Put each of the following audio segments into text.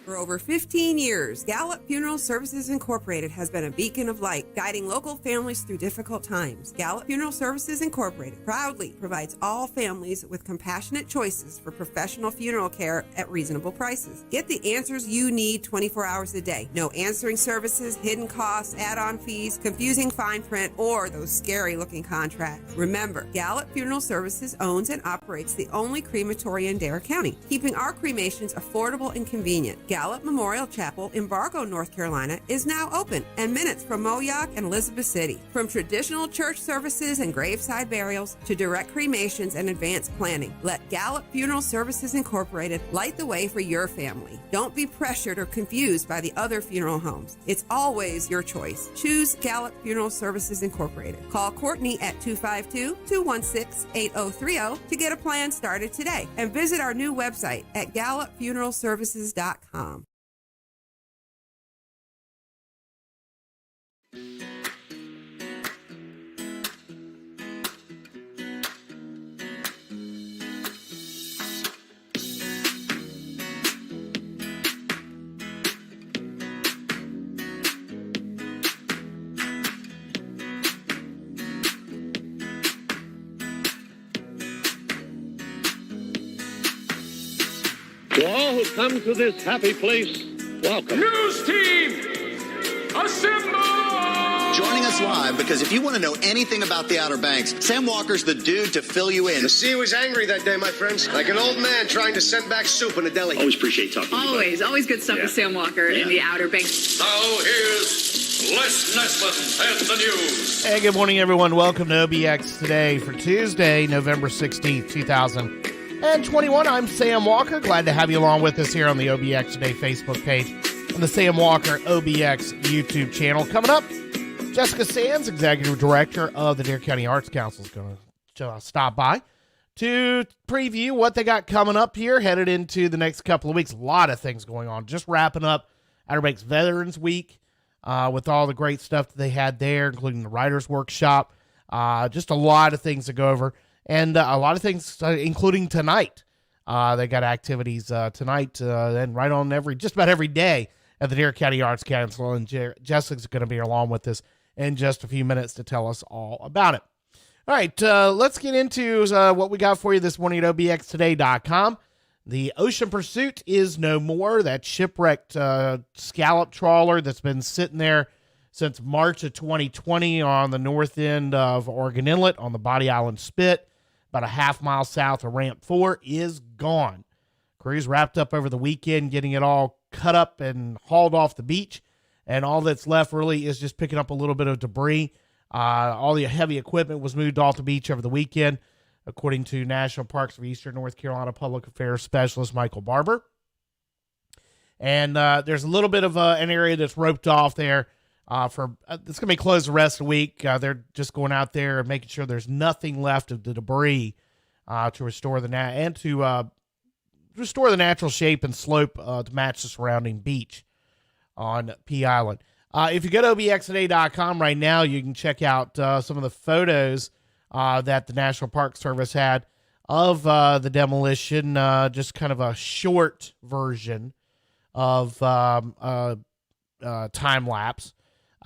For over 15 years, Gallup Funeral Services Incorporated has been a beacon of light, guiding local families through difficult times. Gallup Funeral Services Incorporated proudly provides all families with compassionate choices for professional funeral care at reasonable prices. Get the answers you need 24 hours a day. No answering services, hidden costs, add-on fees, confusing fine print, or those scary-looking contracts. Remember, Gallup Funeral Services owns and operates the only crematory in Dare County, keeping our cremations affordable and convenient. Gallup Memorial Chapel in Bargo, North Carolina is now open and minutes from Moyock and Elizabeth City. From traditional church services and graveside burials to direct cremations and advanced planning, let Gallup Funeral Services Incorporated light the way for your family. Don't be pressured or confused by the other funeral homes. It's always your choice. Choose Gallup Funeral Services Incorporated. Call Courtney at 252-216-8030 to get a plan started today and visit our new website at gallupfuneralservices.com. To all who come to this happy place, welcome. News team, assemble! Joining us live, because if you want to know anything about the Outer Banks, Sam Walker's the dude to fill you in. The sea was angry that day, my friends. Like an old man trying to send back soup in a deli. Always appreciate talking to you. Always good stuff with Sam Walker in the Outer Banks. Now here's Les Nessman and the news. Hey, good morning, everyone. Welcome to OBX Today for Tuesday, November 16th, 2021. I'm Sam Walker. Glad to have you along with us here on the OBX Today Facebook page and the Sam Walker OBX YouTube channel. Coming up, Jessica Sands, Executive Director of the Dare County Arts Council, is going to stop by to preview what they got coming up here, headed into the next couple of weeks. A lot of things going on. Just wrapping up Outer Banks Veterans Week with all the great stuff that they had there, including the Writers' Workshop. Just a lot of things to go over. And a lot of things, including tonight. They got activities tonight and right on just about every day at the Dare County Arts Council. And Jessica's going to be along with us in just a few minutes to tell us all about it. All right, let's get into what we got for you this morning at obxtoday.com. The Ocean Pursuit is no more. That shipwrecked scallop trawler that's been sitting there since March of 2020 on the north end of Oregon Inlet on the Body Island Spit, about a half mile south of Ramp 4, is gone. Crews wrapped up over the weekend, getting it all cut up and hauled off the beach, and all that's left really is just picking up a little bit of debris. All the heavy equipment was moved off the beach over the weekend, according to National Parks of Eastern North Carolina Public Affairs Specialist Michael Barber. And there's a little bit of an area that's roped off there. It's going to be closed the rest of the week. They're just going out there and making sure there's nothing left of the debris to restore the restore the natural shape and slope to match the surrounding beach on P Island. If you go to obxtoday.com right now, you can check out some of the photos that the National Park Service had of the demolition, just kind of a short version of time lapse.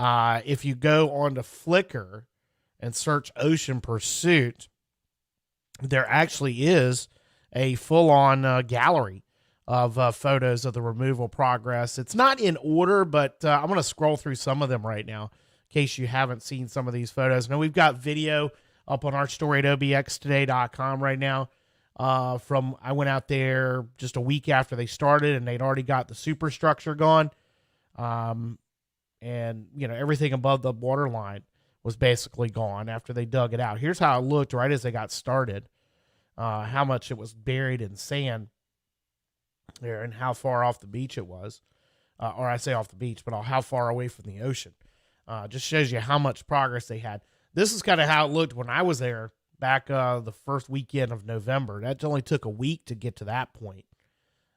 If you go onto Flickr and search Ocean Pursuit, there actually is a full-on gallery of photos of the removal progress. It's not in order, but I'm going to scroll through some of them right now in case you haven't seen some of these photos. Now, we've got video up on our story at obxtoday.com right now. I went out there just a week after they started, and they'd already got the superstructure gone. And, everything above the waterline was basically gone after they dug it out. Here's how it looked right as they got started, how much it was buried in sand there and how far off the beach it was. Or I say off the beach, but how far away from the ocean. Just shows you how much progress they had. This is kind of how it looked when I was there back the first weekend of November. That only took a week to get to that point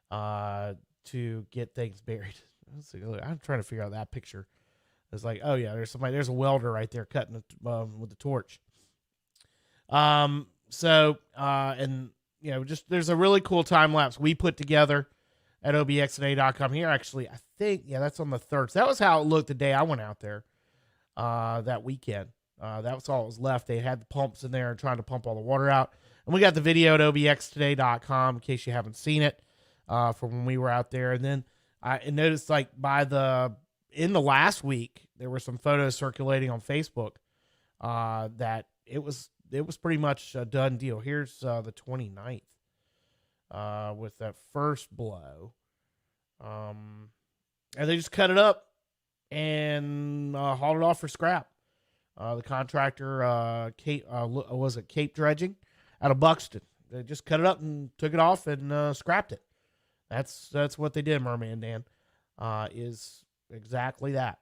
to get things buried. I'm trying to figure out that picture. It's like, oh yeah, there's a welder right there cutting it with the torch. There's a really cool time lapse we put together at obxtoday.com. Here, actually, I think, that's on the 3rd. So that was how it looked the day I went out there that weekend. That was all that was left. They had the pumps in there and trying to pump all the water out. And we got the video at obxtoday.com in case you haven't seen it from when we were out there. And then I noticed, like, in the last week, there were some photos circulating on Facebook that it was pretty much a done deal. Here's the 29th with that first blow. And they just cut it up and hauled it off for scrap. The contractor, Cape Dredging out of Buxton. They just cut it up and took it off and scrapped it. That's what they did, Merman Dan, is exactly that.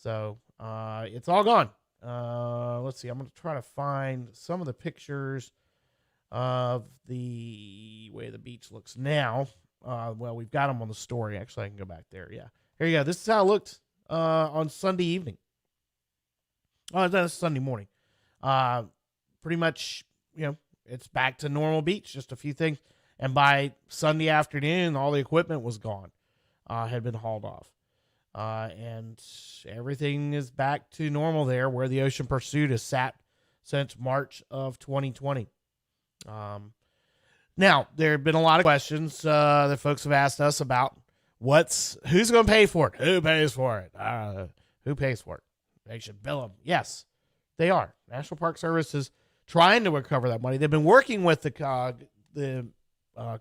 So it's all gone. Let's see. I'm going to try to find some of the pictures of the way the beach looks now. Well, we've got them on the story. Actually, I can go back there. Yeah. Here you go. This is how it looked on Sunday evening. Oh, that's Sunday morning. Pretty much, it's back to normal beach, just a few things. And by Sunday afternoon, all the equipment was gone, had been hauled off. And everything is back to normal there where the Ocean Pursuit has sat since March of 2020. Now, there have been a lot of questions that folks have asked us about who's going to pay for it? Who pays for it? Who pays for it? They should bill them. Yes, they are. National Park Service is trying to recover that money. They've been working with the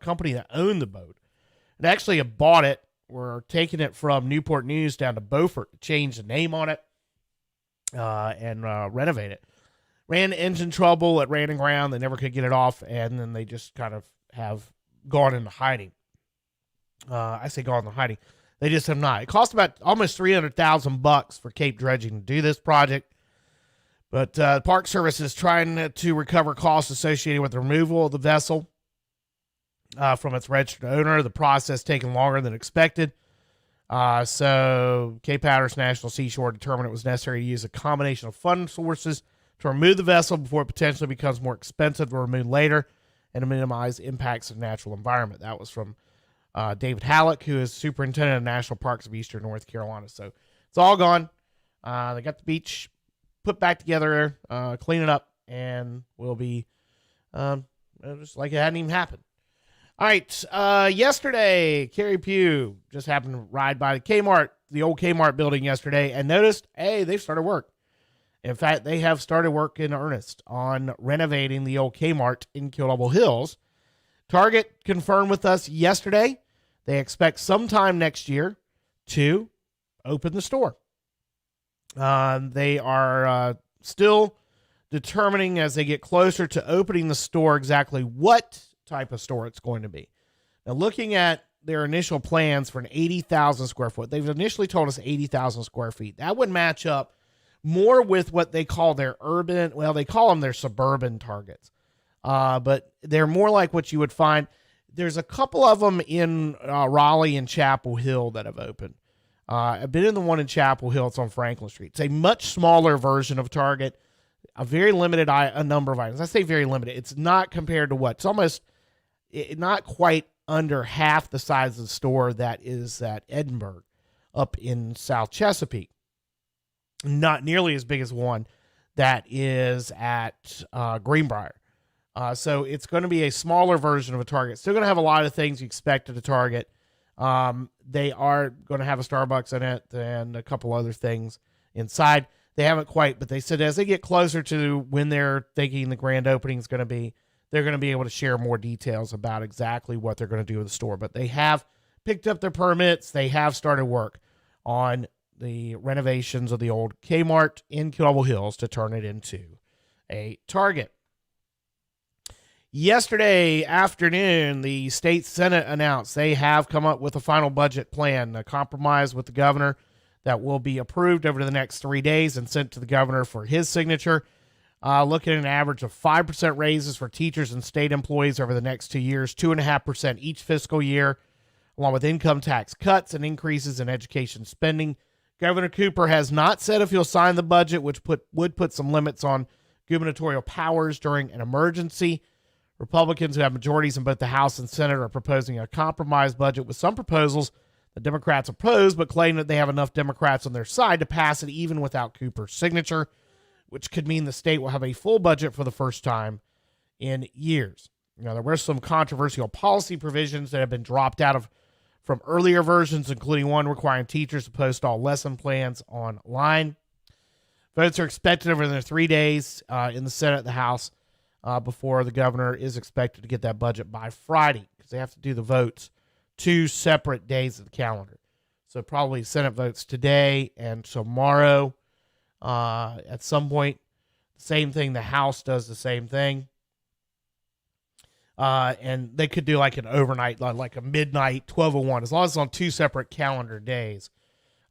company that owned the boat and actually have bought it. We're taking it from Newport News down to Beaufort to change the name on it and renovate it. Ran engine trouble at Ran and Ground. They never could get it off, and then they just kind of have gone into hiding. I say gone into hiding. They just have not. It cost about almost $300,000 for Cape Dredging to do this project. But Park Service is trying to recover costs associated with the removal of the vessel from its registered owner. The process taking longer than expected. So Cape Hatteras National Seashore determined it was necessary to use a combination of fund sources to remove the vessel before it potentially becomes more expensive to remove later and to minimize impacts of natural environment. That was from David Halleck, who is superintendent of National Parks of Eastern North Carolina. So it's all gone. They got the beach put back together, clean it up, and we'll be just like it hadn't even happened. All right. Yesterday, Carrie Pugh just happened to ride by the old Kmart building yesterday, and noticed, hey, they've started work. In fact, they have started work in earnest on renovating the old Kmart in Kill Double Hills. Target confirmed with us yesterday they expect sometime next year to open the store. They are still determining as they get closer to opening the store exactly what type of store it's going to be. Now, looking at their initial plans for an 80,000 square foot, they've initially told us 80,000 square feet. That would match up more with what they call their urban, well, they call them their suburban targets. But they're more like what you would find. There's a couple of them in Raleigh and Chapel Hill that have opened. I've been in the one in Chapel Hill. It's on Franklin Street. It's a much smaller version of Target, a very limited a number of items. I say very limited. It's not compared to what? It's almost not quite under half the size of the store that is at Edinburgh up in South Chesapeake. Not nearly as big as one that is at Greenbrier. So it's going to be a smaller version of a Target. Still going to have a lot of things you expect at a Target. They are going to have a Starbucks in it and a couple other things inside. They haven't quite, but they said as they get closer to when they're thinking the grand opening is going to be, they're going to be able to share more details about exactly what they're going to do with the store. But they have picked up their permits. They have started work on the renovations of the old Kmart in Kill Double Hills to turn it into a Target. Yesterday afternoon, the state Senate announced they have come up with a final budget plan, a compromise with the governor that will be approved over the next 3 days and sent to the governor for his signature. Looking at an average of 5% raises for teachers and state employees over the next 2 years, 2.5% each fiscal year, along with income tax cuts and increases in education spending. Governor Cooper has not said if he'll sign the budget, which would put some limits on gubernatorial powers during an emergency. Republicans who have majorities in both the House and Senate are proposing a compromise budget with some proposals the Democrats oppose, but claim that they have enough Democrats on their side to pass it even without Cooper's signature, which could mean the state will have a full budget for the first time in years. Now, there were some controversial policy provisions that have been dropped out from earlier versions, including one requiring teachers to post all lesson plans online. Votes are expected over the 3 days in the Senate and the House before the governor is expected to get that budget by Friday, because they have to do the votes 2 separate days of the calendar. So probably Senate votes today and tomorrow at some point. Same thing, the House does the same thing. And they could do like an overnight, like a midnight 12:01, as long as it's on 2 separate calendar days.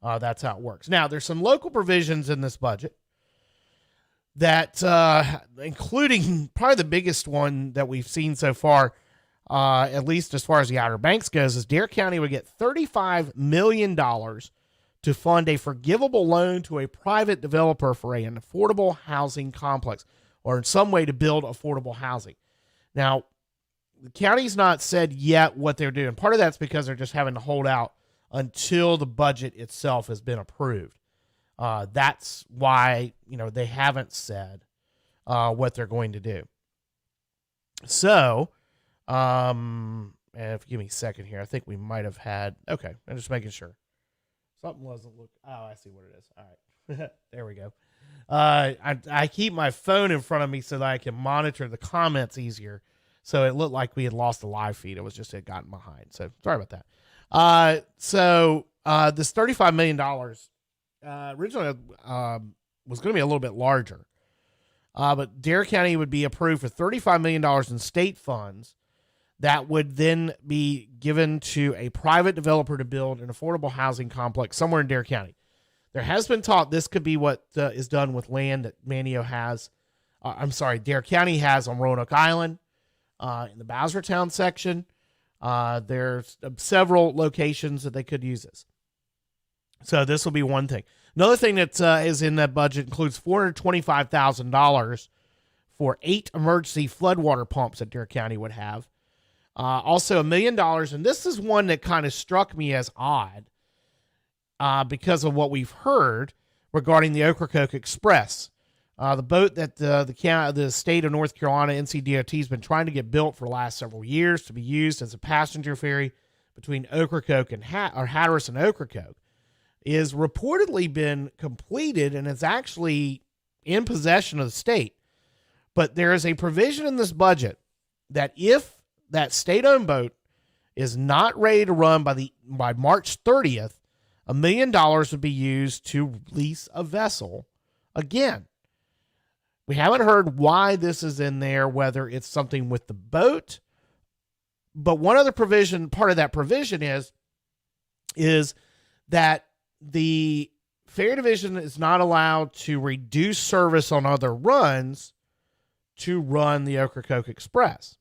That's how it works. Now, there's some local provisions in this budget that, including probably the biggest one that we've seen so far, at least as far as the Outer Banks goes, is Dare County would get $35 million to fund a forgivable loan to a private developer for an affordable housing complex, or in some way to build affordable housing. Now, the county's not said yet what they're doing. Part of that's because they're just having to hold out until the budget itself has been approved. That's why, they haven't said what they're going to do. So, if you give me a second here, I think we might have had, okay, I'm just making sure. Something wasn't look. Oh, I see what it is. All right. There we go. I keep my phone in front of me so that I can monitor the comments easier. So it looked like we had lost the live feed. It was just, it had gotten behind. So sorry about that. So this $35 million originally was going to be a little bit larger. But Dare County would be approved for $35 million in state funds that would then be given to a private developer to build an affordable housing complex somewhere in Dare County. There has been talk this could be what is done with land that Dare County has on Roanoke Island. In the Bowsertown section, there's several locations that they could use this. So this will be one thing. Another thing that is in that budget includes $425,000 for 8 emergency floodwater pumps that Dare County would have. Also $1 million, and this is one that kind of struck me as odd because of what we've heard regarding the Ocracoke Express. The boat that the state of North Carolina NCDOT has been trying to get built for the last several years to be used as a passenger ferry between Ocracoke and Hatteras and Ocracoke is reportedly been completed and is actually in possession of the state. But there is a provision in this budget that if that state-owned boat is not ready to run by March 30th, $1 million would be used to lease a vessel again. We haven't heard why this is in there, whether it's something with the boat. But one other provision, part of that provision is that the ferry division is not allowed to reduce service on other runs to run the Ocracoke Express.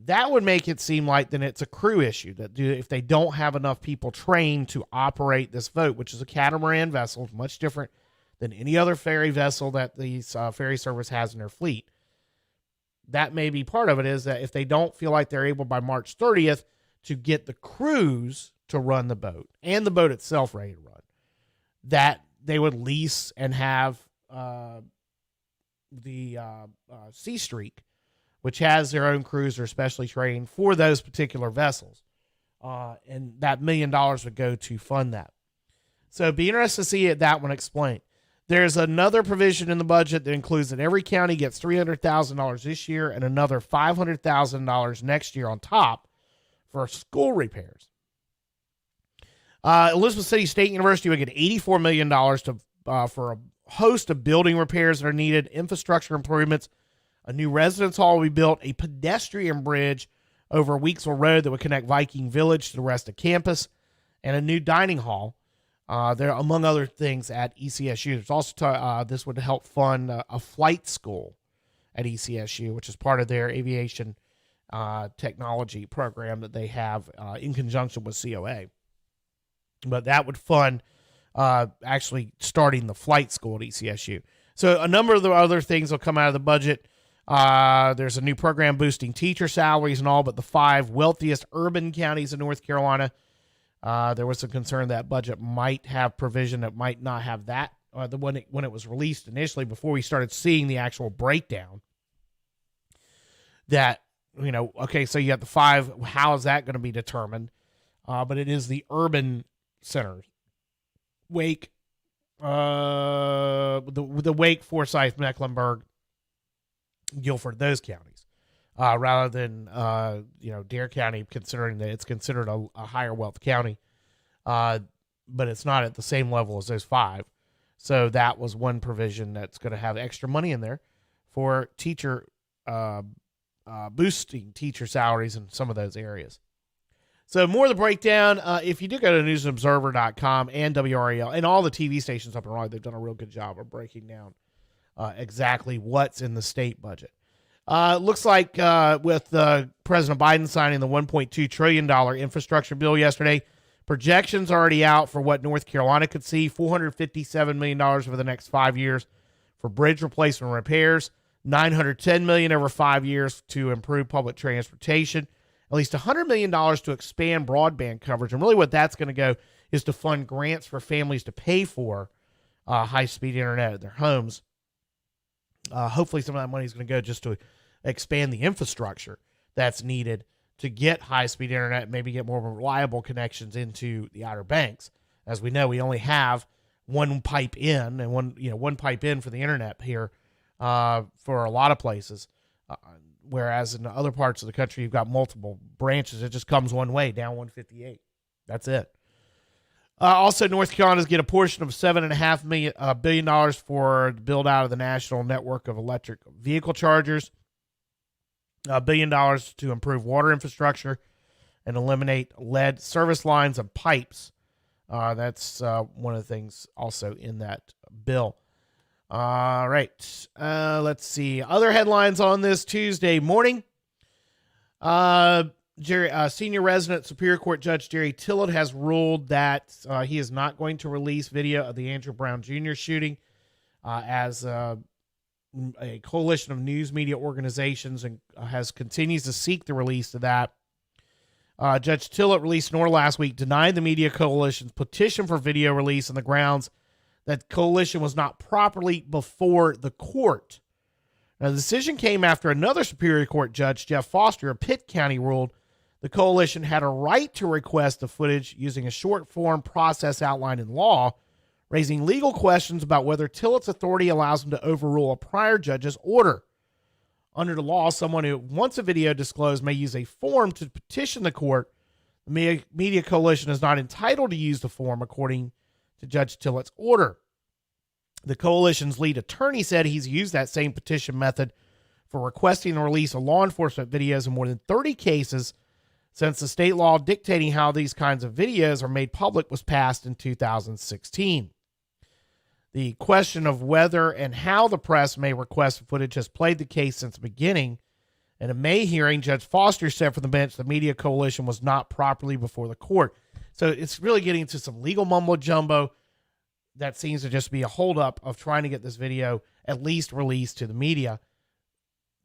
That would make it seem like then it's a crew issue, that if they don't have enough people trained to operate this boat, which is a catamaran vessel, much different than any other ferry vessel that the ferry service has in their fleet. That may be part of it, is that if they don't feel like they're able by March 30th to get the crews to run the boat and the boat itself ready to run, that they would lease and have the Sea Streak, which has their own crews that are specially trained for those particular vessels. And that $1 million would go to fund that. So it'd be interesting to see that one explained. There's another provision in the budget that includes that every county gets $300,000 this year and another $500,000 next year on top for school repairs. Elizabeth City State University would get $84 million for a host of building repairs that are needed, infrastructure improvements. A new residence hall will be built, a pedestrian bridge over Weeksville Road that would connect Viking Village to the rest of campus, and a new dining hall. There, among other things, at ECSU. There's also this would help fund a flight school at ECSU, which is part of their aviation technology program that they have in conjunction with COA. But that would fund actually starting the flight school at ECSU. So a number of the other things will come out of the budget. There's a new program boosting teacher salaries and all but the 5 wealthiest urban counties in North Carolina. There was some concern that budget might have provision that might not have that when it was released initially before we started seeing the actual breakdown. That, okay, so you got the 5. How is that going to be determined? But it is the urban centers. Wake, the Wake, Forsyth, Mecklenburg, Guilford, those counties, rather than, Dare County, considering that it's considered a higher wealth county. But it's not at the same level as those 5. So that was one provision that's going to have extra money in there for teacher, boosting teacher salaries in some of those areas. So more of the breakdown, if you do go to newsobserver.com and WRAL and all the TV stations up and Raleigh, they've done a real good job of breaking down exactly what's in the state budget. Looks like with President Biden signing the $1.2 trillion infrastructure bill yesterday, projections already out for what North Carolina could see, $457 million over the next 5 years for bridge replacement and repairs, $910 million over 5 years to improve public transportation, at least $100 million to expand broadband coverage. And really what that's going to go is to fund grants for families to pay for high-speed internet at their homes. Hopefully some of that money is going to go just to expand the infrastructure that's needed to get high-speed internet, maybe get more reliable connections into the Outer Banks. As we know, we only have one pipe in and one pipe in for the internet here for a lot of places. Whereas in other parts of the country, you've got multiple branches. It just comes one way, down 158. That's it. Also, North Carolina's get a portion of $7.5 billion for the build out of the national network of electric vehicle chargers, $1 billion to improve water infrastructure and eliminate lead service lines and pipes. That's one of the things also in that bill. All right. Let's see. Other headlines on this Tuesday morning. Senior resident Superior Court Judge Jerry Tillett has ruled that he is not going to release video of the Andrew Brown Jr. shooting as a coalition of news media organizations and continues to seek the release of that. Judge Tillett released an order last week denying the media coalition's petition for video release on the grounds that coalition was not properly before the court. Now, the decision came after another Superior Court judge, Jeff Foster of Pitt County, ruled the coalition had a right to request the footage using a short-form process outlined in law, raising legal questions about whether Tillett's authority allows him to overrule a prior judge's order. Under the law, someone who wants a video disclosed may use a form to petition the court. The media coalition is not entitled to use the form, according to Judge Tillett's order. The coalition's lead attorney said he's used that same petition method for requesting the release of law enforcement videos in more than 30 cases since the state law dictating how these kinds of videos are made public was passed in 2016. The question of whether and how the press may request footage has plagued the case since the beginning. In a May hearing, Judge Foster said from the bench the media coalition was not properly before the court. So it's really getting into some legal mumbo jumbo that seems to just be a holdup of trying to get this video at least released to the media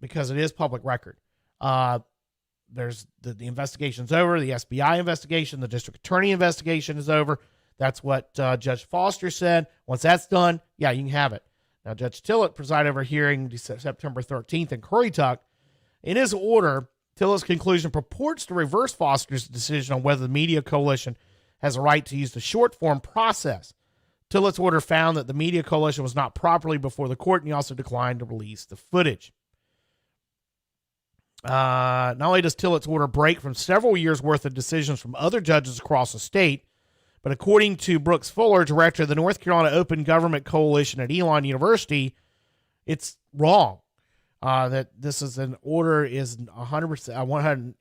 because it is public record. There's the investigation's over, the SBI investigation, the district attorney investigation is over. That's what Judge Foster said. Once that's done, yeah, you can have it. Now, Judge Tillett presided over a hearing September 13th in Currituck. In his order, Tillett's conclusion purports to reverse Foster's decision on whether the media coalition has a right to use the short-form process. Tillett's order found that the media coalition was not properly before the court, and he also declined to release the footage. Not only does Tillett's order break from several years' worth of decisions from other judges across the state, but according to Brooks Fuller, director of the North Carolina Open Government Coalition at Elon University, it's wrong. That this is an order is 100%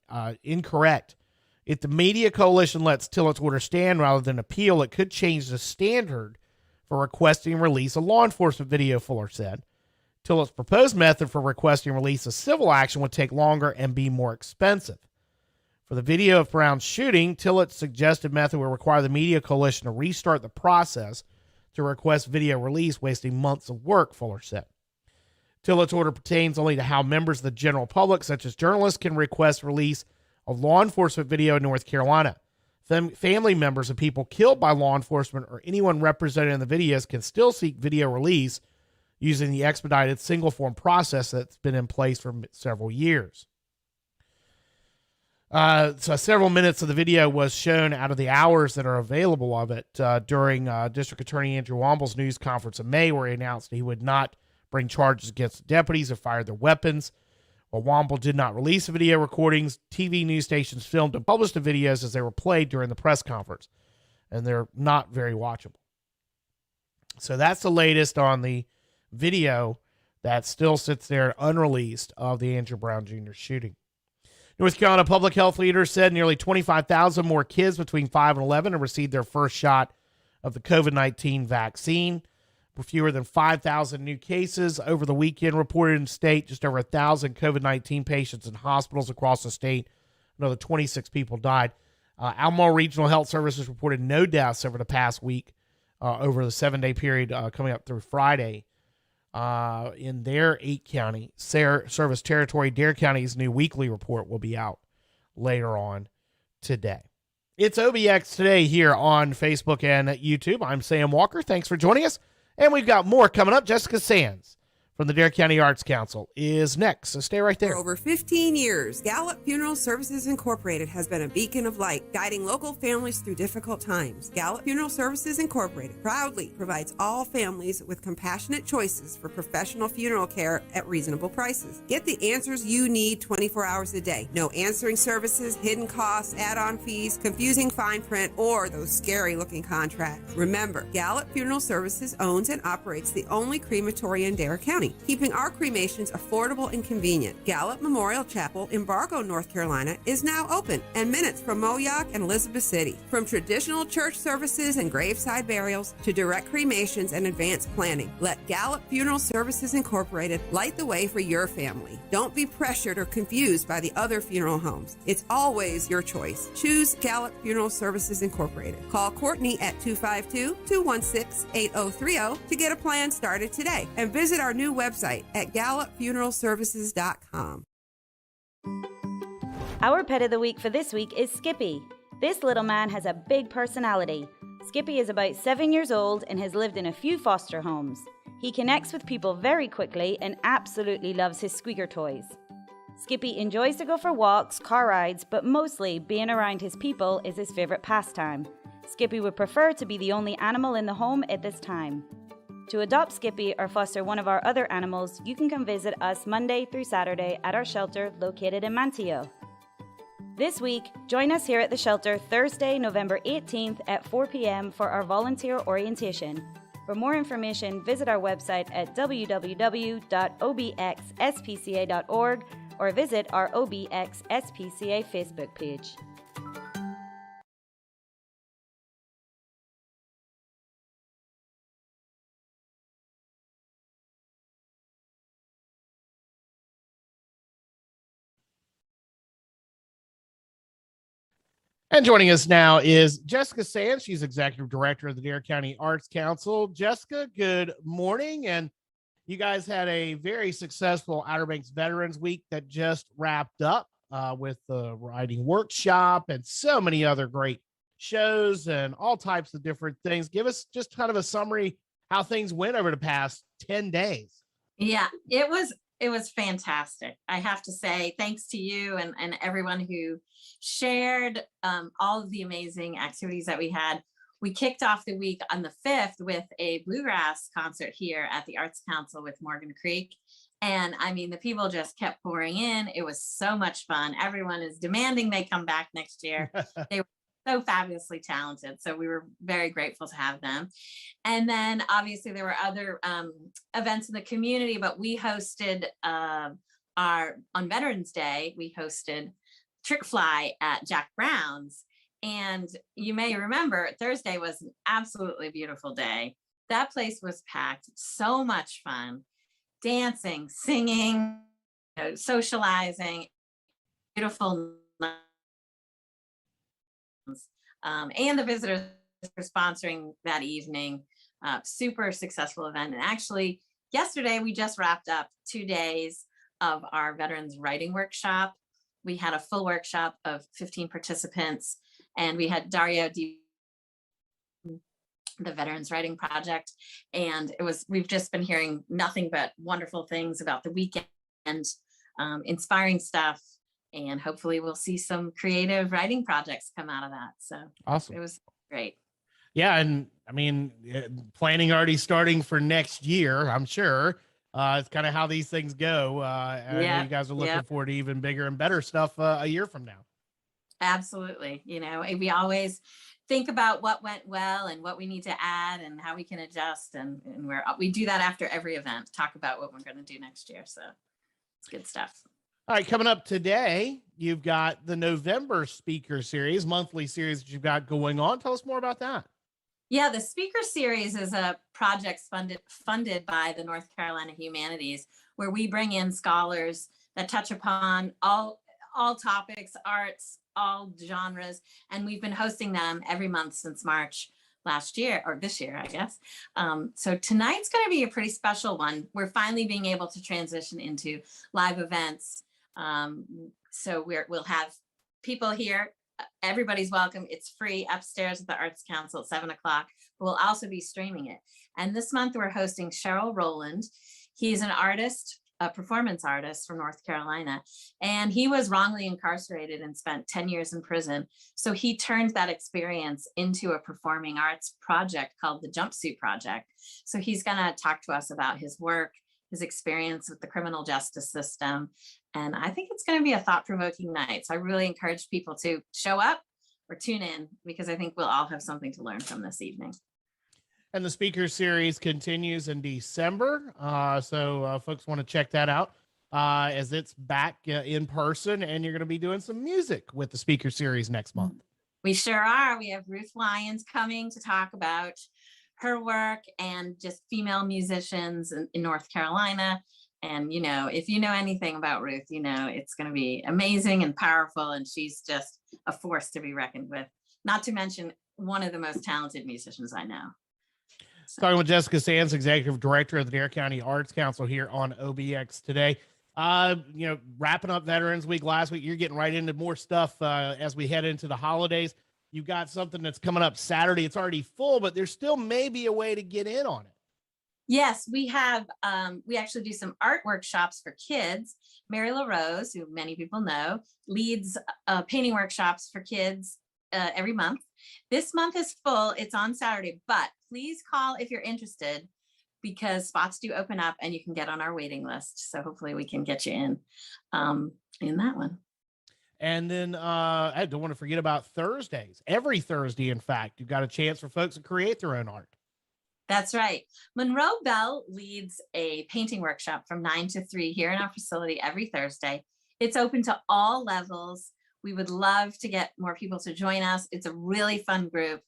incorrect. If the media coalition lets Tillett's order stand rather than appeal, it could change the standard for requesting release of law enforcement video, Fuller said. Tillett's proposed method for requesting release of civil action would take longer and be more expensive. For the video of Brown's shooting, Tillett's suggested method would require the media coalition to restart the process to request video release, wasting months of work, Fuller said. Tillett's order pertains only to how members of the general public, such as journalists, can request release of law enforcement video in North Carolina. Family members of people killed by law enforcement or anyone represented in the videos can still seek video release using the expedited single form process that's been in place for several years. So several minutes of the video was shown out of the hours that are available of it during District Attorney Andrew Womble's news conference in May, where he announced he would not bring charges against the deputies who fired their weapons. While Womble did not release the video recordings, TV news stations filmed and published the videos as they were played during the press conference, and they're not very watchable. So that's the latest on the video that still sits there unreleased of the Andrew Brown Jr. shooting. North Carolina public health leaders said nearly 25,000 more kids between 5 and 11 have received their first shot of the COVID-19 vaccine. Fewer than 5,000 new cases over the weekend reported in the state. Just over 1,000 COVID-19 patients in hospitals across the state. Another 26 people died. Albemarle Regional Health Services reported no deaths over the past week, over the 7-day period coming up through Friday. In their 8-county service territory, Dare County's new weekly report will be out later on today. It's OBX Today here on Facebook and YouTube. I'm Sam Walker. Thanks for joining us. And we've got more coming up. Jessica Sands from the Dare County Arts Council is next, so stay right there. For over 15 years, Gallup Funeral Services Incorporated has been a beacon of light, guiding local families through difficult times. Gallup Funeral Services Incorporated proudly provides all families with compassionate choices for professional funeral care at reasonable prices. Get the answers you need 24 hours a day. No answering services, hidden costs, add-on fees, confusing fine print, or those scary-looking contracts. Remember, Gallup Funeral Services owns and operates the only crematory in Dare County, keeping our cremations affordable and convenient. Gallup Memorial Chapel in Bargo, North Carolina is now open and minutes from Moyock and Elizabeth City. From traditional church services and graveside burials to direct cremations and advanced planning, let Gallup Funeral Services Incorporated light the way for your family. Don't be pressured or confused by the other funeral homes. It's always your choice. Choose Gallup Funeral Services Incorporated. Call Courtney at 252-216-8030 to get a plan started today, and visit our new website at gallupfuneralservices.com. Our pet of the week for this week is Skippy. This little man has a big personality. Skippy is about 7 years old and has lived in a few foster homes. He connects with people very quickly and absolutely loves his squeaker toys. Skippy enjoys to go for walks, car rides, but mostly being around his people is his favorite pastime. Skippy would prefer to be the only animal in the home at this time. To adopt Skippy or foster one of our other animals, you can come visit us Monday through Saturday at our shelter located in Manteo. This week, join us here at the shelter Thursday, November 18th at 4 p.m. for our volunteer orientation. For more information, visit our website at www.obxspca.org or visit our OBX SPCA Facebook page. And joining us now is Jessica Sands. She's Executive Director of the Dare County Arts Council. Jessica, good morning. And you guys had a very successful Outer Banks Veterans Week that just wrapped up with the writing workshop and so many other great shows and all types of different things. Give us just kind of a summary how things went over the past 10 days. Yeah, it was fantastic. I have to say, thanks to you and everyone who shared all of the amazing activities that we had. We kicked off the week on the 5th with a bluegrass concert here at the Arts Council with Morgan Creek. And I mean, the people just kept pouring in. It was so much fun. Everyone is demanding they come back next year. They were so fabulously talented. So we were very grateful to have them. And then obviously there were other events in the community, but we hosted on Veterans Day, we hosted Trick Fly at Jack Brown's. And you may remember Thursday was an absolutely beautiful day. That place was packed, so much fun, dancing, singing, socializing, beautiful. And the visitors for sponsoring that evening. Super successful event. And actually, yesterday we just wrapped up 2 days of our veterans writing workshop. We had a full workshop of 15 participants, and we had Dario the Veterans Writing Project. And we've just been hearing nothing but wonderful things about the weekend, inspiring stuff. And hopefully we'll see some creative writing projects come out of that. So awesome. It was great. Yeah. And I mean, planning already starting for next year, I'm sure. It's kind of how these things go. I know you guys are looking forward to even bigger and better stuff a year from now. Absolutely. We always think about what went well and what we need to add and how we can adjust. And we do that after every event, talk about what we're going to do next year. So it's good stuff. All right, coming up today, you've got the November speaker series, monthly series that you've got going on. Tell us more about that. Yeah, the speaker series is a project funded by the North Carolina Humanities, where we bring in scholars that touch upon all topics, arts, all genres, and we've been hosting them every month since March last year, or this year, I guess. So tonight's going to be a pretty special one. We're finally being able to transition into live events. So we'll have people here. Everybody's welcome. It's free upstairs at the Arts Council at 7:00. We'll also be streaming it. And this month we're hosting Cheryl Rowland. He's an artist, a performance artist from North Carolina, and he was wrongly incarcerated and spent 10 years in prison. So he turned that experience into a performing arts project called the Jumpsuit Project. So he's going to talk to us about his work, his experience with the criminal justice system. And I think it's going to be a thought-provoking night. So I really encourage people to show up or tune in, because I think we'll all have something to learn from this evening. And the speaker series continues in December. So folks want to check that out as it's back in person, and you're going to be doing some music with the speaker series next month. We sure are. We have Ruth Lyons coming to talk about her work and just female musicians in North Carolina. And, if you know anything about Ruth, it's going to be amazing and powerful. And she's just a force to be reckoned with, not to mention one of the most talented musicians I know. Talking with Jessica Sands, Executive Director of the Dare County Arts Council here on OBX Today. Wrapping up Veterans Week last week, you're getting right into more stuff as we head into the holidays. You've got something that's coming up Saturday. It's already full, but there still may be a way to get in on it. Yes, we have. We actually do some art workshops for kids. Mary LaRose, who many people know, leads painting workshops for kids every month. This month is full. It's on Saturday, but please call if you're interested, because spots do open up and you can get on our waiting list. So hopefully we can get you in that one. And then I don't want to forget about Thursdays. Every Thursday, in fact, you've got a chance for folks to create their own art. That's right. Monroe Bell leads a painting workshop from 9 to 3 here in our facility every Thursday. It's open to all levels. We would love to get more people to join us. It's a really fun group,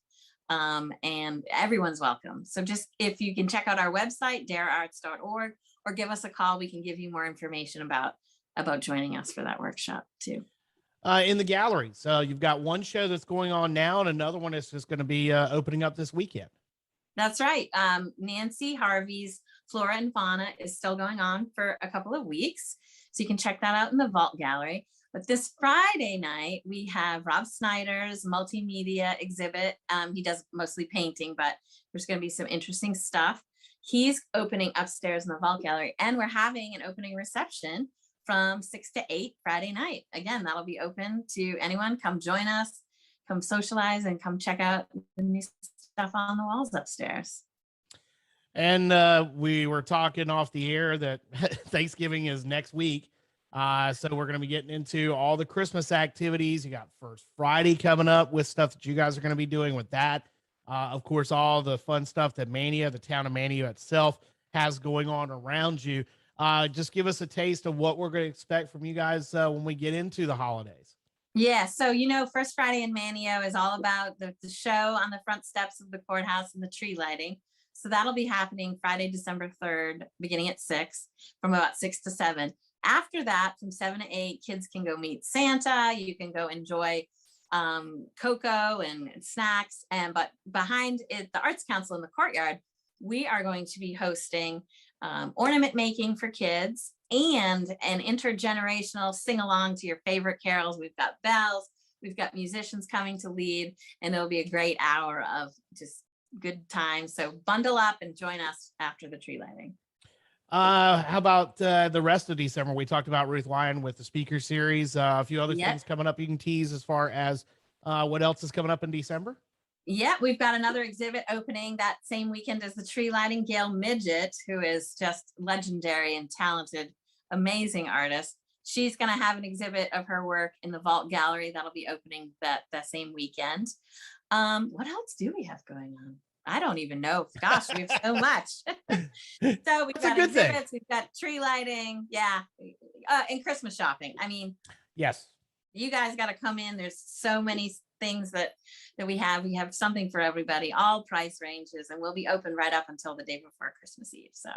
and everyone's welcome. So just if you can check out our website, darearts.org, or give us a call, we can give you more information about joining us for that workshop too. In the galleries, you've got one show that's going on now and another one is just going to be opening up this weekend. That's right. Nancy Harvey's Flora and Fauna is still going on for a couple of weeks. So you can check that out in the Vault Gallery. But this Friday night, we have Rob Snyder's Multimedia exhibit. He does mostly painting, but there's going to be some interesting stuff. He's opening upstairs in the Vault Gallery, and we're having an opening reception from 6 to 8 Friday night. Again, that'll be open to anyone. Come join us, come socialize, and come check out the new stuff on the walls upstairs. And we were talking off the air that Thanksgiving is next week. So we're going to be getting into all the Christmas activities. You got First Friday coming up with stuff that you guys are going to be doing with that. Of course, all the fun stuff that Mania, the town of Mania itself, has going on around you. Just give us a taste of what we're going to expect from you guys when we get into the holidays. Yeah, so First Friday in Mania is all about the show on the front steps of the courthouse and the tree lighting. So that'll be happening Friday, December 3rd, beginning at 6, from about 6 to 7. After that, from 7 to 8, kids can go meet Santa. You can go enjoy cocoa and snacks. But behind it, the Arts Council in the courtyard, we are going to be hosting ornament making for kids and an intergenerational sing along to your favorite carols. We've got bells, we've got musicians coming to lead, and it'll be a great hour of just good time. So bundle up and join us after the tree lighting. How about the rest of December? We talked about Ruth Lyons with the speaker series, a few other things coming up you can tease as far as what else is coming up in December? Yeah, we've got another exhibit opening that same weekend as the tree lighting. Gail Midget, who is just legendary and talented, amazing artist. She's going to have an exhibit of her work in the Vault Gallery that'll be opening that same weekend. What else do we have going on? I don't even know. Gosh, we have so much. So we've got exhibits, we've got tree lighting, and Christmas shopping. I mean, yes, you guys got to come in. There's so many things that we have. We have something for everybody, all price ranges, and we'll be open right up until the day before Christmas Eve. So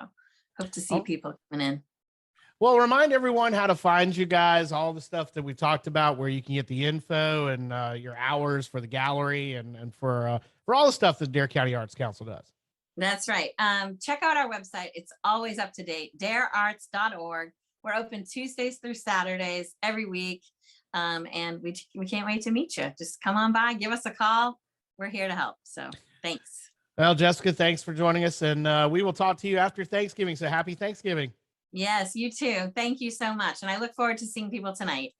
hope to see people coming in. Well, remind everyone how to find you guys, all the stuff that we've talked about, where you can get the info and your hours for the gallery and for all the stuff that Dare County Arts Council does. That's right. Check out our website. It's always up to date, darearts.org. We're open Tuesdays through Saturdays every week. And we can't wait to meet you. Just come on by, give us a call. We're here to help. So thanks. Well, Jessica, thanks for joining us. And we will talk to you after Thanksgiving. So happy Thanksgiving. Yes, you too. Thank you so much. And I look forward to seeing people tonight.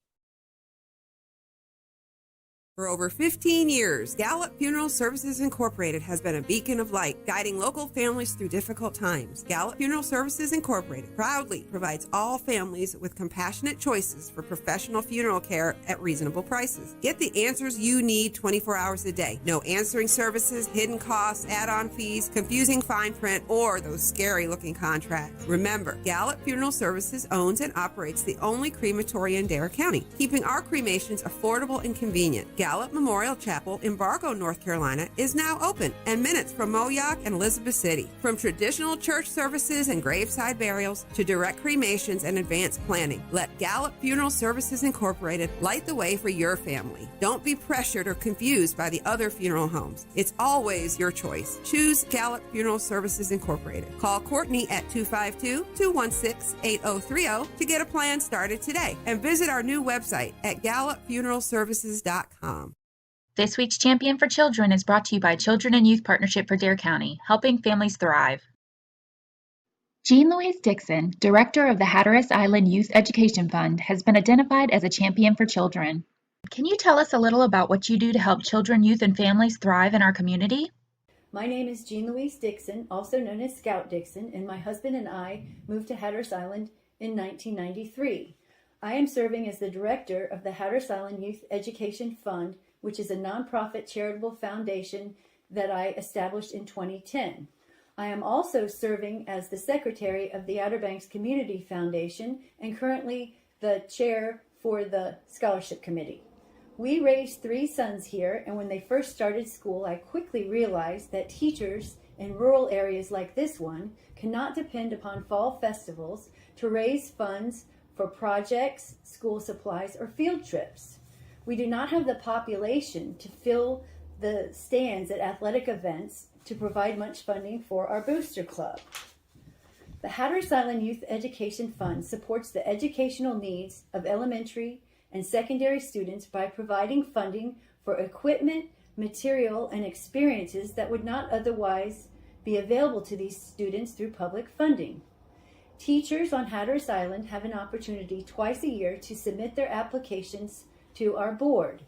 For over 15 years, Gallup Funeral Services Incorporated has been a beacon of light, guiding local families through difficult times. Gallup Funeral Services Incorporated proudly provides all families with compassionate choices for professional funeral care at reasonable prices. Get the answers you need 24 hours a day. No answering services, hidden costs, add-on fees, confusing fine print, or those scary-looking contracts. Remember, Gallup Funeral Services owns and operates the only crematory in Dare County, keeping our cremations affordable and convenient. Gallup Memorial Chapel in Bargo, North Carolina is now open and minutes from Moyock and Elizabeth City. From traditional church services and graveside burials to direct cremations and advanced planning, let Gallup Funeral Services Incorporated light the way for your family. Don't be pressured or confused by the other funeral homes. It's always your choice. Choose Gallup Funeral Services Incorporated. Call Courtney at 252-216-8030 to get a plan started today and visit our new website at gallupfuneralservices.com. This week's Champion for Children is brought to you by Children and Youth Partnership for Dare County, helping families thrive. Jean-Louise Dixon, Director of the Hatteras Island Youth Education Fund, has been identified as a champion for children. Can you tell us a little about what you do to help children, youth, and families thrive in our community? My name is Jean-Louise Dixon, also known as Scout Dixon, and my husband and I moved to Hatteras Island in 1993. I am serving as the Director of the Hatteras Island Youth Education Fund, which is a nonprofit charitable foundation that I established in 2010. I am also serving as the Secretary of the Outer Banks Community Foundation and currently the Chair for the Scholarship Committee. We raised 3 sons here, and when they first started school, I quickly realized that teachers in rural areas like this one cannot depend upon fall festivals to raise funds for projects, school supplies, or field trips. We do not have the population to fill the stands at athletic events to provide much funding for our booster club. The Hatteras Island Youth Education Fund supports the educational needs of elementary and secondary students by providing funding for equipment, material, and experiences that would not otherwise be available to these students through public funding. Teachers on Hatteras Island have an opportunity twice a year to submit their applications to our board.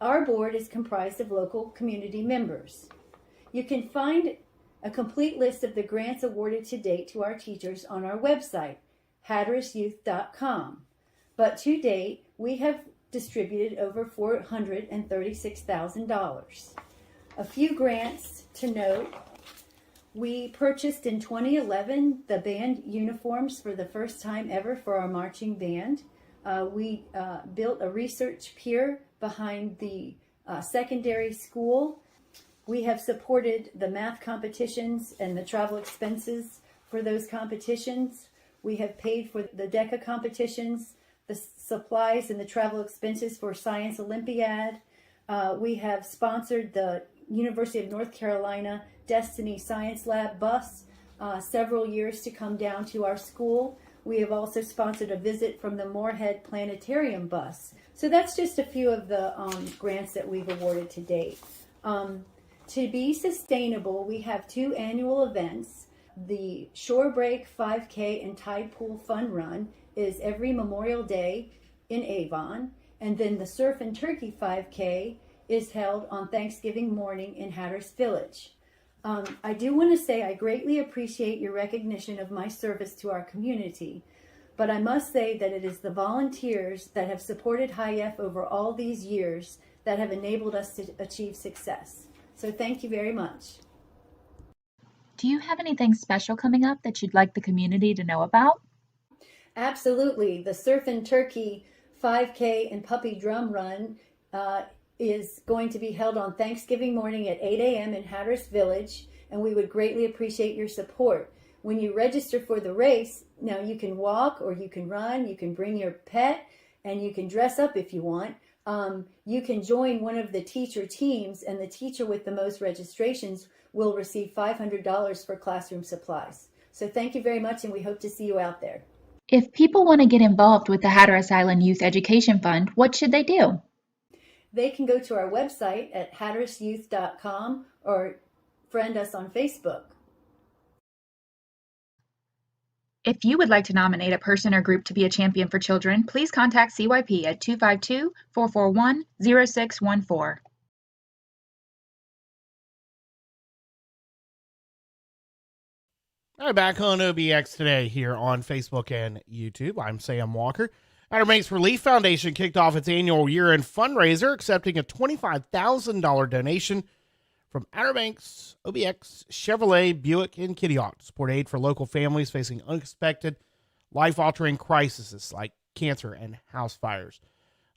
Our board is comprised of local community members. You can find a complete list of the grants awarded to date to our teachers on our website, hatterasyouth.com. But to date, we have distributed over $436,000. A few grants to note. We purchased in 2011 the band uniforms for the first time ever for our marching band. We built a research pier behind the secondary school. We have supported the math competitions and the travel expenses for those competitions. We have paid for the DECA competitions, the supplies and the travel expenses for Science Olympiad. We have sponsored the University of North Carolina Destiny Science Lab bus several years to come down to our school. We have also sponsored a visit from the Moorhead Planetarium bus. So that's just a few of the grants that we've awarded to date. To be sustainable, we have 2 annual events. The Shore Break 5K and Tide Pool Fun Run is every Memorial Day in Avon. And then the Surf and Turkey 5K is held on Thanksgiving morning in Hatteras Village. I do want to say I greatly appreciate your recognition of my service to our community, but I must say that it is the volunteers that have supported Hi-F over all these years that have enabled us to achieve success. So thank you very much. Do you have anything special coming up that you'd like the community to know about? Absolutely. The Surf and Turkey 5K and Puppy Drum Run is going to be held on Thanksgiving morning at 8 a.m. in Hatteras Village, and we would greatly appreciate your support. When you register for the race, now you can walk or you can run, you can bring your pet, and you can dress up if you want. You can join one of the teacher teams, and the teacher with the most registrations will receive $500 for classroom supplies. So thank you very much, and we hope to see you out there. If people want to get involved with the Hatteras Island Youth Education Fund, what should they do? They can go to our website at hatterasYouth.com or friend us on Facebook. If you would like to nominate a person or group to be a champion for children, please contact CYP at 252-441-0614. All right, back on OBX Today here on Facebook and YouTube. I'm Sam Walker. Outer Banks Relief Foundation kicked off its annual year-end fundraiser, accepting a $25,000 donation from Outer Banks, OBX, Chevrolet, Buick, and Kitty Hawk to support aid for local families facing unexpected, life-altering crises like cancer and house fires.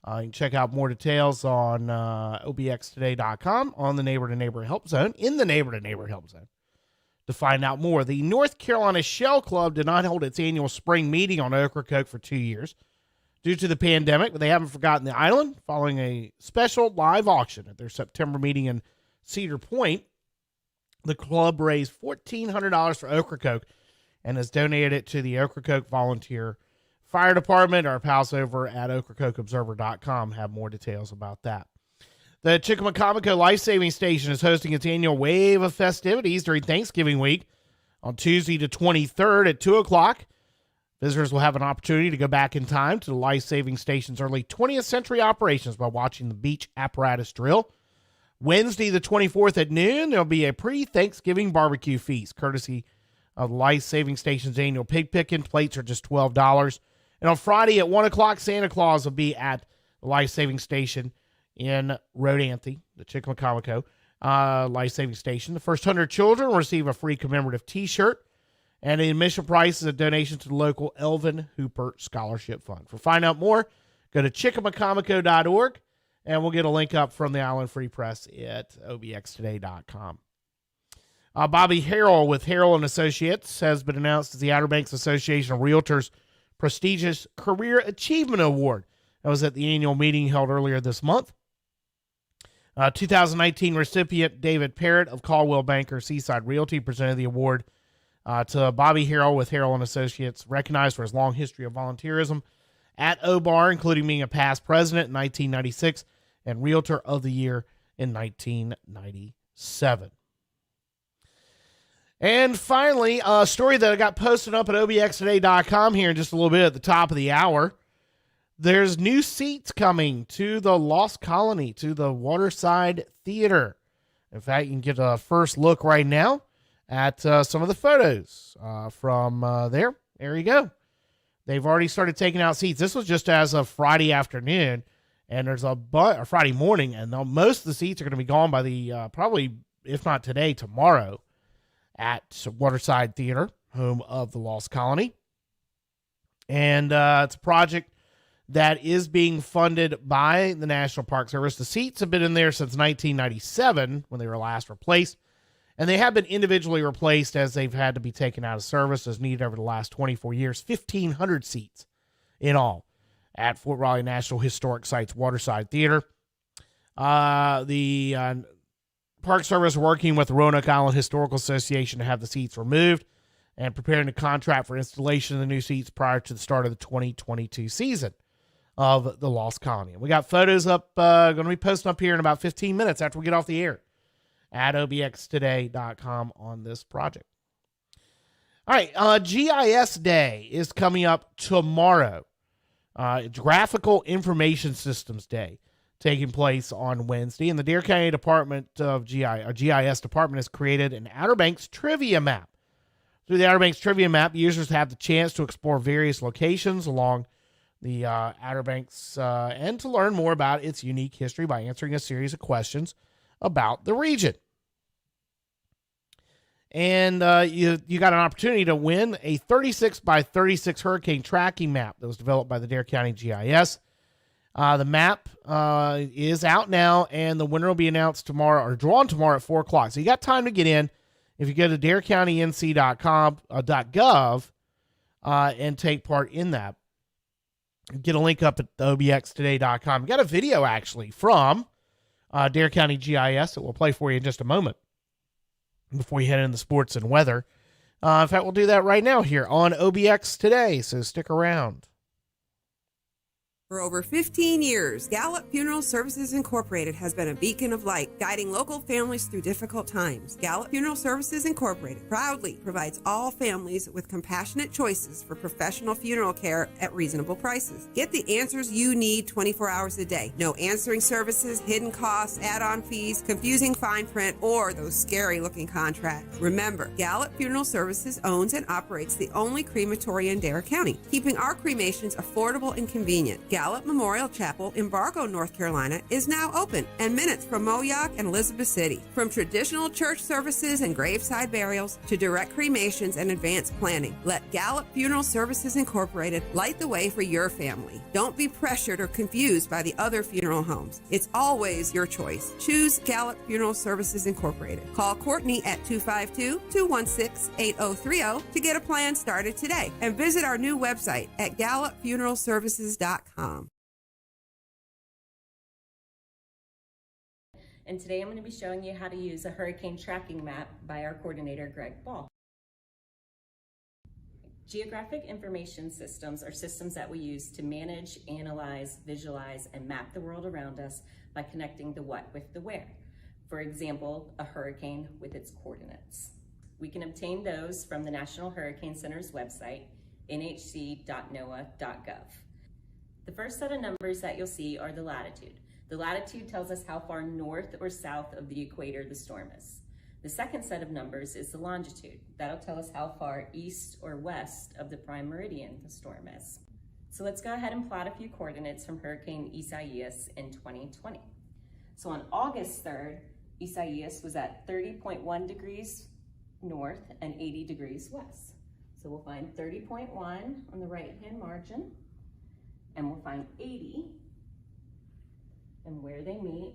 You can check out more details on obxtoday.com on the Neighbor to Neighbor Help Zone, in the Neighbor to Neighbor Help Zone. To find out more, the North Carolina Shell Club did not hold its annual spring meeting on Ocracoke for 2 years due to the pandemic, but they haven't forgotten the island. Following a special live auction at their September meeting in Cedar Point, the club raised $1,400 for Ocracoke and has donated it to the Ocracoke Volunteer Fire Department. Our pals over at ocracokeobserver.com have more details about that. The Chickamaucomico Life Saving Station is hosting its annual wave of festivities during Thanksgiving week on Tuesday the 23rd at 2 o'clock. Visitors will have an opportunity to go back in time to the Life Saving Station's early 20th century operations by watching the beach apparatus drill. Wednesday the 24th at noon, there'll be a pre-Thanksgiving barbecue feast, courtesy of the Life Saving Station's annual pig picking. Plates are just $12. And on Friday at 1 o'clock, Santa Claus will be at the Life Saving Station in Rodanthe, the Chickamaucomico Life Saving Station. The first 100 children will receive a free commemorative T-shirt, and the admission price is a donation to the local Elvin Hooper Scholarship Fund. For find out more, go to chickamaucomico.org, and we'll get a link up from the Island Free Press at obxtoday.com. Bobby Harrell with Harrell & Associates has been announced as the Outer Banks Association of Realtors' prestigious Career Achievement Award. That was at the annual meeting held earlier this month. 2019 recipient David Parrott of Caldwell Banker Seaside Realty presented the award to Bobby Harrell with Harrell & Associates, recognized for his long history of volunteerism at OBAR, including being a past president in 1996 and Realtor of the Year in 1997. And finally, a story that I got posted up at obxtoday.com here in just a little bit at the top of the hour. There's new seats coming to the Lost Colony, to the Waterside Theater. In fact, you can get a first look right now at some of the photos from there. There you go. They've already started taking out seats. This was just as of Friday afternoon, and there's or Friday morning, and most of the seats are going to be gone by the probably, if not today, tomorrow at Waterside Theater, home of the Lost Colony. And it's a project that is being funded by the National Park Service. The seats have been in there since 1997 when they were last replaced, and they have been individually replaced as they've had to be taken out of service as needed over the last 24 years. 1,500 seats in all at Fort Riley National Historic Site's Waterside Theater. The Park Service working with the Roanoke Island Historical Association to have the seats removed and preparing a contract for installation of the new seats prior to the start of the 2022 season of the Lost Colony. We got photos up, going to be posting up here in about 15 minutes after we get off the air at obxtoday.com on this project. All right, GIS Day is coming up tomorrow. It's Graphical Information Systems Day, taking place on Wednesday. And the Dare County Department of GIS Department has created an Outer Banks trivia map. Through the Outer Banks trivia map, users have the chance to explore various locations along the Outer Banks and to learn more about its unique history by answering a series of questions about the region. And you got an opportunity to win a 36 by 36 hurricane tracking map that was developed by the Dare County GIS. The map is out now, and the winner will be announced tomorrow or drawn tomorrow at 4 o'clock. So you got time to get in. If you go to darecountync.gov and take part in that, get a link up at obxtoday.com. We got a video actually from Dare County GIS that we'll play for you in just a moment before you head into sports and weather. In fact, we'll do that right now here on OBX Today, so stick around. For over 15 years, Gallup Funeral Services Incorporated has been a beacon of light, guiding local families through difficult times. Gallup Funeral Services Incorporated proudly provides all families with compassionate choices for professional funeral care at reasonable prices. Get the answers you need 24 hours a day. No answering services, hidden costs, add-on fees, confusing fine print, or those scary-looking contracts. Remember, Gallup Funeral Services owns and operates the only crematory in Dare County, keeping our cremations affordable and convenient. Gallup Memorial Chapel in Bargo, North Carolina is now open and minutes from Moyock and Elizabeth City. From traditional church services and graveside burials to direct cremations and advanced planning, let Gallup Funeral Services Incorporated light the way for your family. Don't be pressured or confused by the other funeral homes. It's always your choice. Choose Gallup Funeral Services Incorporated. Call Courtney at 252-216-8030 to get a plan started today, and visit our new website at gallupfuneralservices.com. And today I'm going to be showing you how to use a hurricane tracking map by our coordinator, Greg Ball. Geographic information systems are systems that we use to manage, analyze, visualize, and map the world around us by connecting the what with the where. For example, a hurricane with its coordinates. We can obtain those from the National Hurricane Center's website, nhc.noaa.gov. The first set of numbers that you'll see are the latitude. The latitude tells us how far north or south of the equator the storm is. The second set of numbers is the longitude. That'll tell us how far east or west of the prime meridian the storm is. So let's go ahead and plot a few coordinates from Hurricane Isaias in 2020. So on August 3rd, Isaias was at 30.1 degrees north and 80 degrees west. So we'll find 30.1 on the right-hand margin, and we'll find 80, and where they meet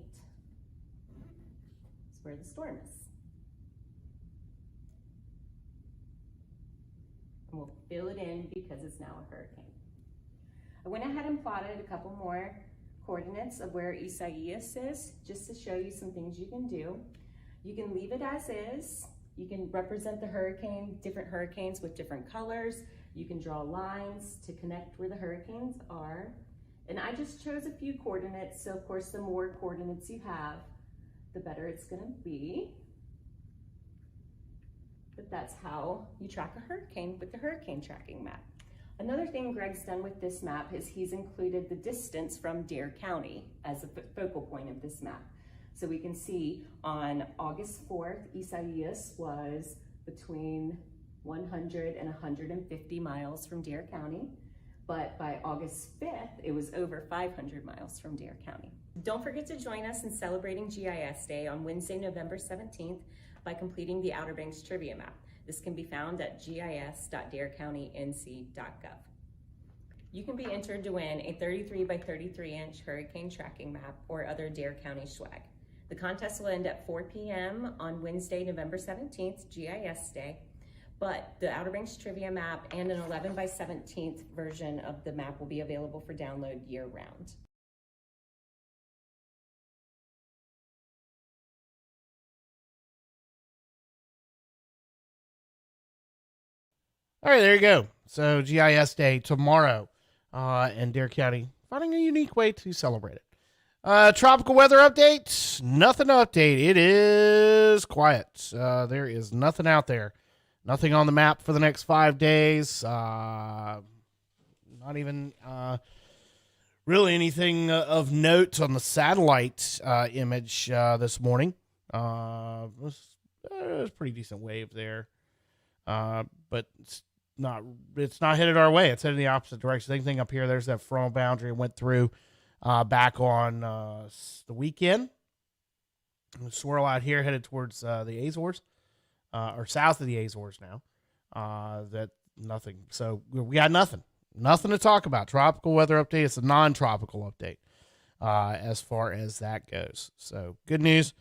is where the storm is. And we'll fill it in because it's now a hurricane. I went ahead and plotted a couple more coordinates of where Isaias is, just to show you some things you can do. You can leave it as is. You can represent the hurricane, different hurricanes with different colors. You can draw lines to connect where the hurricanes are. And I just chose a few coordinates, so of course the more coordinates you have, the better it's gonna be. But that's how you track a hurricane with the hurricane tracking map. Another thing Greg's done with this map is he's included the distance from Dare County as a focal point of this map. So we can see on August 4th, Isaias was between 100 and 150 miles from Dare County. But by August 5th, it was over 500 miles from Dare County. Don't forget to join us in celebrating GIS Day on Wednesday, November 17th by completing the Outer Banks trivia map. This can be found at gis.darecountync.gov. You can be entered to win a 33 by 33 inch hurricane tracking map or other Dare County swag. The contest will end at 4 p.m. on Wednesday, November 17th, GIS Day. But the Outer Banks trivia map and an 11 by 17th version of the map will be available for download year-round. All right, there you go. So GIS Day tomorrow in Dare County, finding a unique way to celebrate it. Tropical weather update. Nothing to update. It is quiet. There is nothing out there. Nothing on the map for the next 5 days. Not even really anything of note on the satellite image this morning. It was a pretty decent wave there. But it's not headed our way. It's headed the opposite direction. Same thing up here. There's that frontal boundary. It went through back on the weekend. Swirl out here headed towards the Azores, or south of the Azores now. That nothing. So we got nothing to talk about. Tropical weather update. It's a non-tropical update as far as that goes. So good news.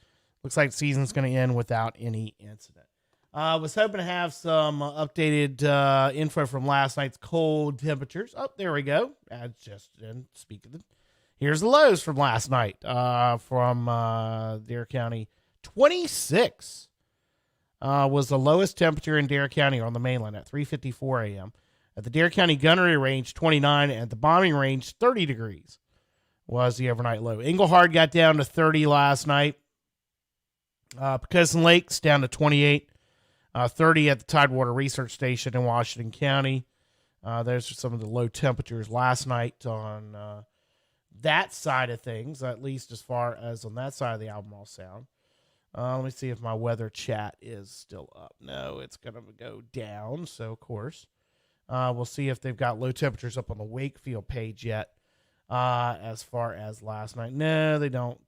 Looks like the season's going to end without any incident. Was hoping to have some updated info from last night's cold temperatures. Oh, there we go. Here's the lows from last night from Dare County. 26 was the lowest temperature in Dare County on the mainland at 3:54 a.m. At the Dare County Gunnery Range, 29. At the bombing range, 30 degrees was the overnight low. Engelhard got down to 30 last night. Picosin Lakes down to 28. 30 at the Tidewater Research Station in Washington County. There's some of the low temperatures last night on that side of things, at least as far as on that side of the Albemarle Sound. Let me see if my weather chat is still up. No, it's going to go down, so of course. We'll see if they've got low temperatures up on the Wakefield page yet as far as last night. No, they don't.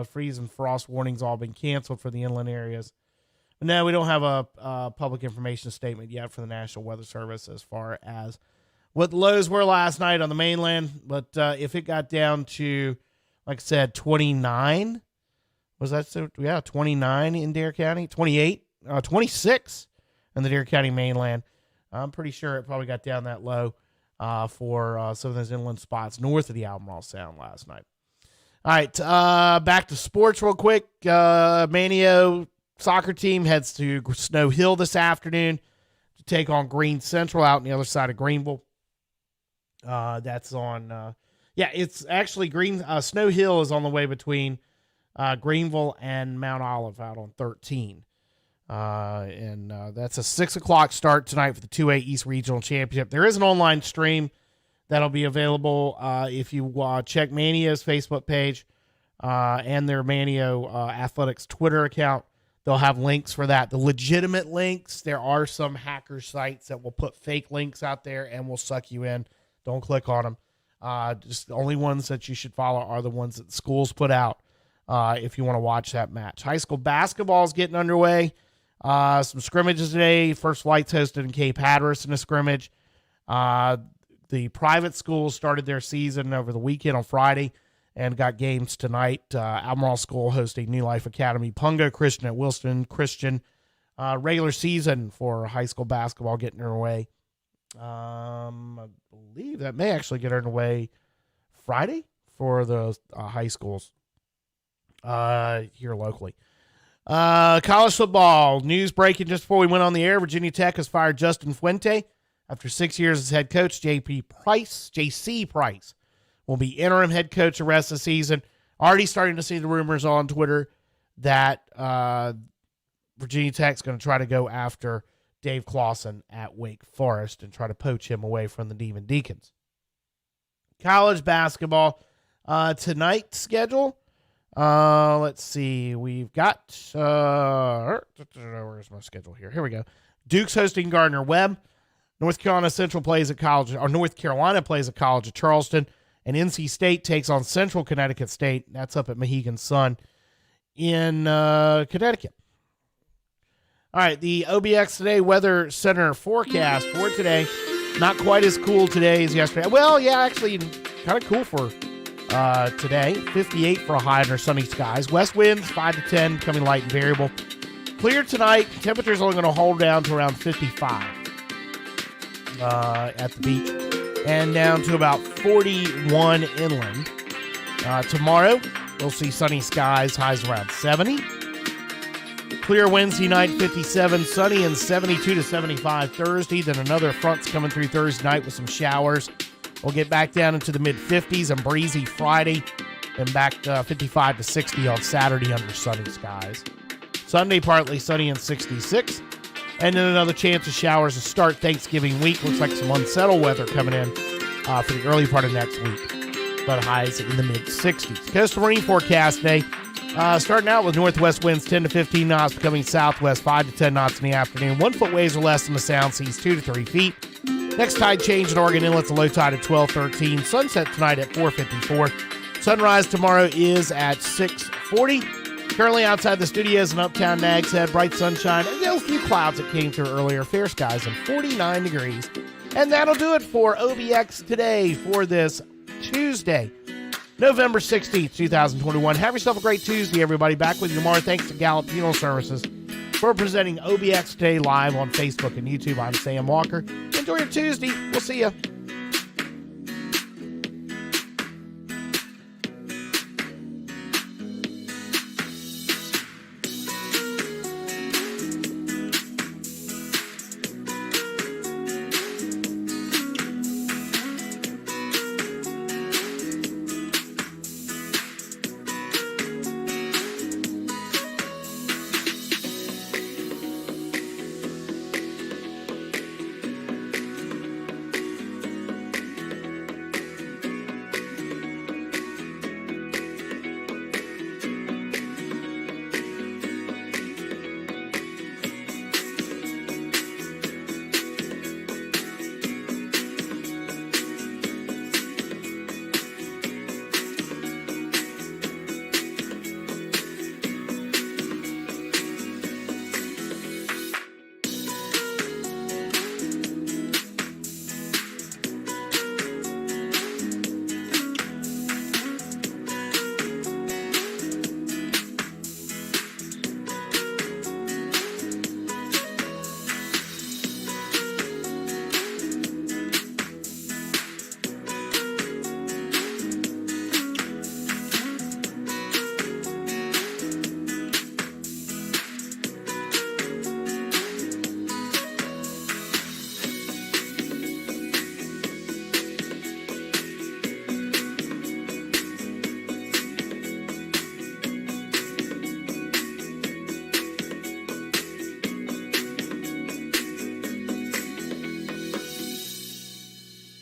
Freeze and frost warnings all been canceled for the inland areas. No, we don't have a public information statement yet for the National Weather Service as far as what the lows were last night on the mainland. But if it got down to, like I said, 29, was that so? Yeah, 29 in Dare County, 28, 26 in the Dare County mainland. I'm pretty sure it probably got down that low for some of those inland spots north of the Albemarle Sound last night. All right, back to sports real quick. Manio soccer team heads to Snow Hill this afternoon to take on Green Central out on the other side of Greenville. That's on, it's actually Snow Hill is on the way between Greenville and Mount Olive out on 13. And that's a 6 o'clock start tonight for the 2A East Regional Championship. There is an online stream that'll be available if you check Manio's Facebook page and their Manio Athletics Twitter account. They'll have links for that. The legitimate links, there are some hacker sites that will put fake links out there and will suck you in. Don't click on them. Just the only ones that you should follow are the ones that the schools put out if you want to watch that match. High school basketball is getting underway. Some scrimmages today. First Flight's hosted in Cape Hatteras in a scrimmage. The private schools started their season over the weekend on Friday and got games tonight. Albemarle School hosting New Life Academy. Pungo Christian at Wilson Christian. Regular season for high school basketball getting underway. I believe that may actually get underway Friday for the high schools here locally. College football news breaking just before we went on the air. Virginia Tech has fired Justin Fuente after 6 years as head coach. JC Price will be interim head coach the rest of the season. Already starting to see the rumors on Twitter that Virginia Tech's going to try to go after Dave Clawson at Wake Forest and try to poach him away from the Demon Deacons. College basketball tonight's schedule. Let's see. We've got where's my schedule here? Here we go. Duke's hosting Gardner-Webb. North Carolina plays at College of Charleston. And NC State takes on Central Connecticut State. That's up at Mohegan Sun in Connecticut. All right, the OBX Today Weather Center forecast for today. Not quite as cool today as yesterday. Well, yeah, actually kind of cool for today. 58 for a high under sunny skies. West winds 5 to 10, coming light and variable. Clear tonight. Temperature's only going to hold down to around 55 at the beach. And down to about 41 inland. Tomorrow, we'll see sunny skies, highs around 70. Clear Wednesday night, 57, sunny and 72 to 75 Thursday. Then another front's coming through Thursday night with some showers. We'll get back down into the mid-50s and breezy Friday, and back 55 to 60 on Saturday under sunny skies. Sunday, partly sunny and 66. And then another chance of showers to start Thanksgiving week. Looks like some unsettled weather coming in for the early part of next week. But highs in the mid-60s. Coastal marine forecast today. Starting out with northwest winds 10 to 15 knots, becoming southwest 5 to 10 knots in the afternoon. 1 foot waves or less in the sound seas, 2 to 3 feet. Next tide change at Oregon Inlet's a low tide at 12:13. Sunset tonight at 4:54. Sunrise tomorrow is at 6:40. Currently outside the studios in uptown Nags Head, bright sunshine, and a few clouds that came through earlier. Fair skies and 49 degrees. And that'll do it for OBX Today for this Tuesday, November 16th, 2021. Have yourself a great Tuesday, everybody. Back with you tomorrow. Thanks to Gallup Funeral Services for presenting OBX Today live on Facebook and YouTube. I'm Sam Walker. Enjoy your Tuesday. We'll see you.